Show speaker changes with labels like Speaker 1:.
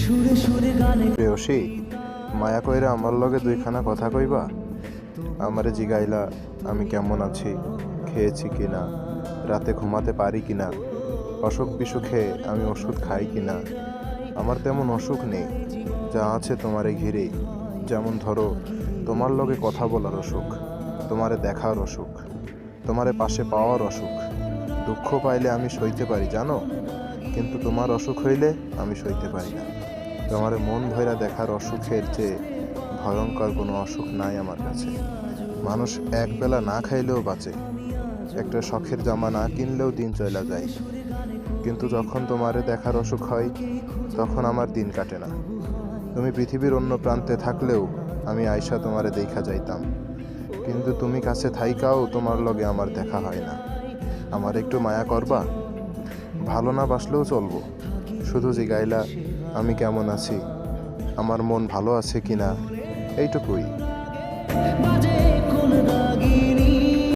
Speaker 1: প্রেয়সী, মায়া কইরা আমার লগে দুইখানা কথা কইবা? আমারে জিগাইলা আমি কেমন আছি, খেয়েছি কিনা, রাতে ঘুমাতে পারি কিনা, অসুখ বিসুখে আমি ওষুধ খাই কিনা। আমার তেমন অসুখ নেই, যা আছে তোমারে ঘিরেই। যেমন ধরো, তোমার লগে কথা বলার অসুখ, তোমারে দেখার অসুখ, তোমারে পাশে পাওয়ার অসুখ। দুঃখ পাইলে আমি সইতে পারি জানো, কিন্তু তোমার অসুখ হইলে আমি সইতে পারি না। তোমার মন ভৈরা দেখার অসুখের চেয়ে ভয়ঙ্কর কোনো অসুখ নাই আমার কাছে। মানুষ একবেলা না খাইলেও বাঁচে, একটা শখের জামা না কিনলেও দিন চলা যায়, কিন্তু যখন তোমারে দেখার অসুখ হয় তখন আমার দিন কাটে না। তুমি পৃথিবীর অন্য প্রান্তে থাকলেও আমি আয়সা তোমারে দেখা যাইতাম, কিন্তু তুমি কাছে থাইকাও তোমার লগে আমার দেখা হয় না। আমার একটু মায়া করবা? ভালো না বাসলেও চলবো, শুধু জিগাইলা আমি কেমন আছি, আমার মন ভালো আছে কিনা, এইটুকুই।